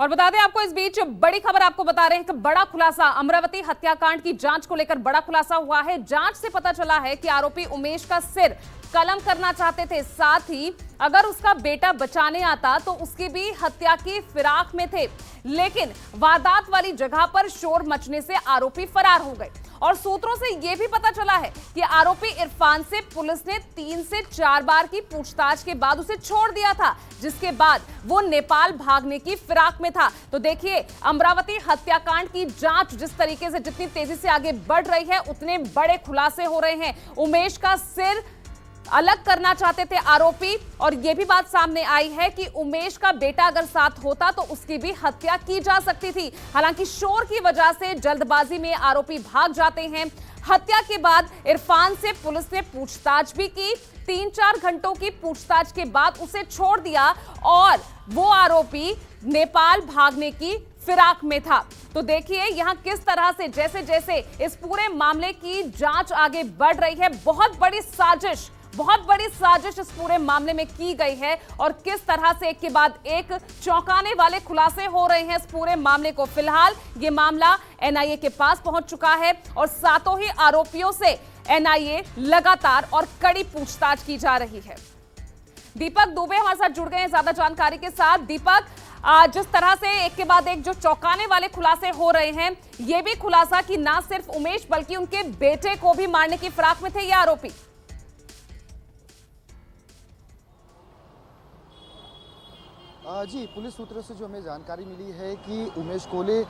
और बता दें आपको, इस बीच बड़ी खबर आपको बता रहे हैं कि बड़ा खुलासा अमरावती हत्याकांड की जांच को लेकर बड़ा खुलासा हुआ है। जांच से पता चला है कि आरोपी उमेश का सिर कलम करना चाहते थे, साथ ही अगर उसका बेटा बचाने आता तो उसकी भी हत्या की फिराक में थे, लेकिन वारदात वाली जगह पर शोर मचने से आरोपी फरार हो गए। और सूत्रों से यह भी पता चला है कि आरोपी इरफान से पुलिस ने 3 से 4 बार की पूछताछ के बाद उसे छोड़ दिया था, जिसके बाद वो नेपाल भागने की फिराक में था। तो देखिए, अमरावती हत्याकांड की जांच जिस तरीके से जितनी तेजी से आगे बढ़ रही है, उतने बड़े खुलासे हो रहे हैं। उमेश का सिर अलग करना चाहते थे आरोपी, और यह भी बात सामने आई है कि उमेश का बेटा अगर साथ होता तो उसकी भी हत्या की जा सकती थी। हालांकि शोर की वजह से जल्दबाजी में आरोपी भाग जाते हैं। हत्या के बाद इरफान से पुलिस ने पूछताछ भी की। 3-4 घंटों की पूछताछ के बाद उसे छोड़ दिया और वो आरोपी नेपाल भागने की फिराक में था। तो देखिए यहां किस तरह से जैसे जैसे इस पूरे मामले की जांच आगे बढ़ रही है, बहुत बड़ी साजिश इस पूरे मामले में की गई है, और किस तरह से एक के बाद एक चौंकाने वाले खुलासे हो रहे हैं इस पूरे मामले को। फिलहाल ये मामला एनआईए के पास पहुंच चुका है और सातों ही आरोपियों से एनआईए लगातार और कड़ी पूछताछ की जा रही है। दीपक दुबे हमारे साथ जुड़ गए हैं ज्यादा जानकारी के साथ। दीपक, जिस तरह से एक के बाद एक जो चौंकाने वाले खुलासे हो रहे हैं, यह भी खुलासा कि ना सिर्फ उमेश बल्कि उनके बेटे को भी मारने की फिराक में थे ये आरोपी। जी, पुलिस सूत्रों से जो हमें जानकारी मिली है कि उमेश कोले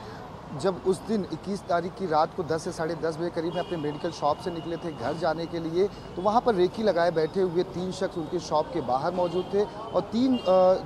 जब उस दिन 21 तारीख की रात को 10 से साढ़े 10 बजे करीब में अपने मेडिकल शॉप से निकले थे घर जाने के लिए, तो वहाँ पर रेकी लगाए बैठे हुए 3 शख्स उनके शॉप के बाहर मौजूद थे, और 3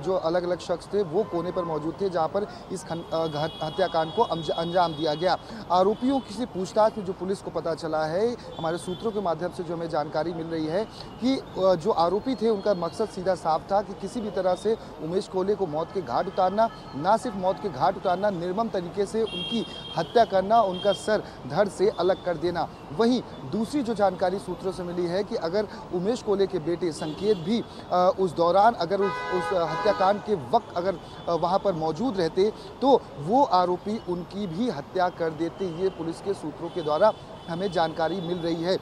जो अलग अलग शख्स थे वो कोने पर मौजूद थे जहाँ पर इस हत्याकांड को अंजाम दिया गया। आरोपियों की पूछताछ में जो पुलिस को पता चला है, हमारे सूत्रों के माध्यम से जो हमें जानकारी मिल रही है कि जो आरोपी थे उनका मकसद सीधा साफ था कि किसी भी तरह से उमेश कोले को मौत के घाट उतारना, ना सिर्फ मौत के घाट उतारना, निर्मम तरीके से उनकी हत्या करना, उनका सर धड़ से अलग कर देना। वहीं दूसरी जो जानकारी सूत्रों से मिली है कि अगर उमेश कोले के बेटे संकेत भी उस दौरान अगर उस हत्याकांड के वक्त अगर वहां पर मौजूद रहते तो वो आरोपी उनकी भी हत्या कर देते। ये पुलिस के सूत्रों के द्वारा हमें जानकारी मिल रही है।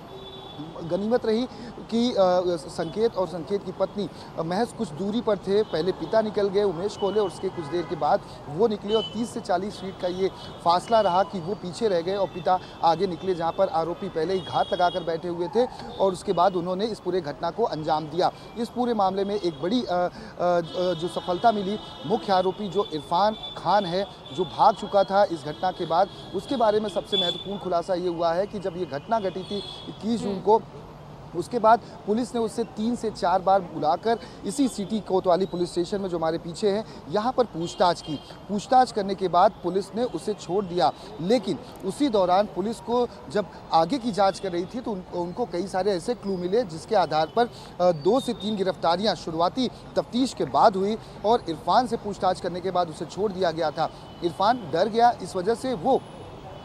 गनीमत रही कि संकेत और संकेत की पत्नी महज कुछ दूरी पर थे। पहले पिता निकल गए उमेश कोले, और उसके कुछ देर के बाद वो निकले, और 30 से 40 फीट का ये फासला रहा कि वो पीछे रह गए और पिता आगे निकले, जहां पर आरोपी पहले ही घात लगाकर बैठे हुए थे, और उसके बाद उन्होंने इस पूरे घटना को अंजाम दिया। इस पूरे मामले में एक बड़ी जो सफलता मिली, मुख्य आरोपी जो इरफान खान है, जो भाग चुका था इस घटना के बाद, उसके बारे में सबसे महत्वपूर्ण खुलासा ये हुआ है कि जब ये घटना घटी थी 21 जून को, उसके बाद पुलिस ने उससे 3 से 4 बार बुलाकर इसी सिटी कोतवाली पुलिस स्टेशन में जो हमारे पीछे है यहाँ पर पूछताछ की। पूछताछ करने के बाद पुलिस ने उसे छोड़ दिया, लेकिन उसी दौरान पुलिस को जब आगे की जांच कर रही थी तो उनको कई सारे ऐसे क्लू मिले जिसके आधार पर 2 से 3 गिरफ्तारियाँ शुरुआती तफ्तीश के बाद हुई, और इरफान से पूछताछ करने के बाद उसे छोड़ दिया गया था। इरफान डर गया, इस वजह से वो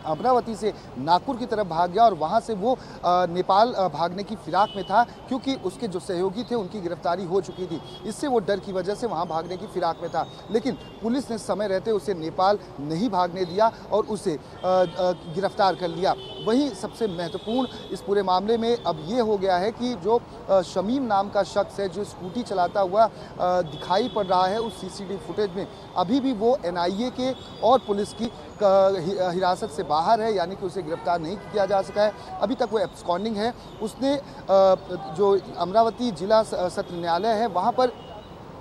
अमरावती से नागपुर की तरफ भाग गया, और वहां से वो नेपाल भागने की फिराक में था, क्योंकि उसके जो सहयोगी थे उनकी गिरफ्तारी हो चुकी थी। इससे वो डर की वजह से वहां भागने की फिराक में था, लेकिन पुलिस ने समय रहते उसे नेपाल नहीं भागने दिया और उसे गिरफ्तार कर लिया। वहीं सबसे महत्वपूर्ण इस पूरे मामले में अब ये हो गया है कि जो शमीम नाम का शख्स है, जो स्कूटी चलाता हुआ दिखाई पड़ रहा है उस सीसीटीवी फुटेज में, अभी भी वो एनआईए के और पुलिस की हिरासत से बाहर है, यानी कि उसे गिरफ्तार नहीं किया जा सका है। अभी तक वो एब्सकॉन्डिंग है। उसने जो अमरावती जिला सत्र न्यायालय है वहाँ पर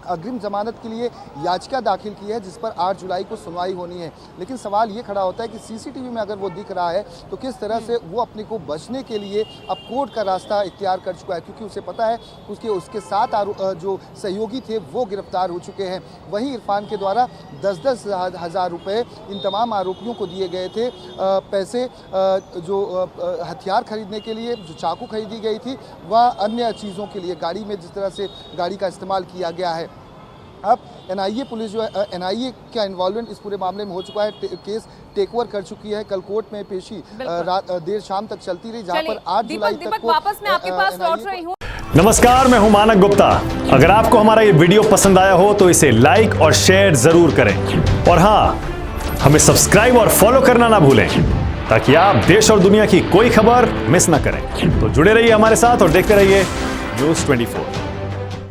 अग्रिम जमानत के लिए याचिका दाखिल की है, जिस पर 8 जुलाई को सुनवाई होनी है। लेकिन सवाल ये खड़ा होता है कि सीसीटीवी में अगर वो दिख रहा है तो किस तरह से वो अपने को बचने के लिए अब कोर्ट का रास्ता इख्तियार कर चुका है, क्योंकि उसे पता है उसके 7 जो सहयोगी थे वो गिरफ्तार हो चुके हैं। वहीं इरफान के द्वारा 10-10 हज़ार रुपये इन तमाम आरोपियों को दिए गए थे। पैसे जो हथियार खरीदने के लिए, जो चाकू खरीदी गई थी, वह अन्य चीज़ों के लिए, गाड़ी में जिस तरह से गाड़ी का इस्तेमाल किया गया है। अब एनआईए पुलिस जो है, एनआईए का इन्वॉल्वमेंट इस पूरे मामले में हो चुका है। केस टेक ओवर कर चुकी है। कल कोर्ट में पेशी देर शाम तक चलती रही, जहां पर 8 जुलाई तक को वापस मैं आपके पास लौट रही हूं। नमस्कार, मैं हूं मानक गुप्ता। अगर आपको हमारा ये वीडियो पसंद आया हो तो इसे लाइक और शेयर जरूर करें। और हां, हमें सब्सक्राइब और फॉलो करना ना भूलें ताकि आप देश और दुनिया की कोई खबर मिस ना करें। तो जुड़े रहिए हमारे साथ और देखते रहिए News 24।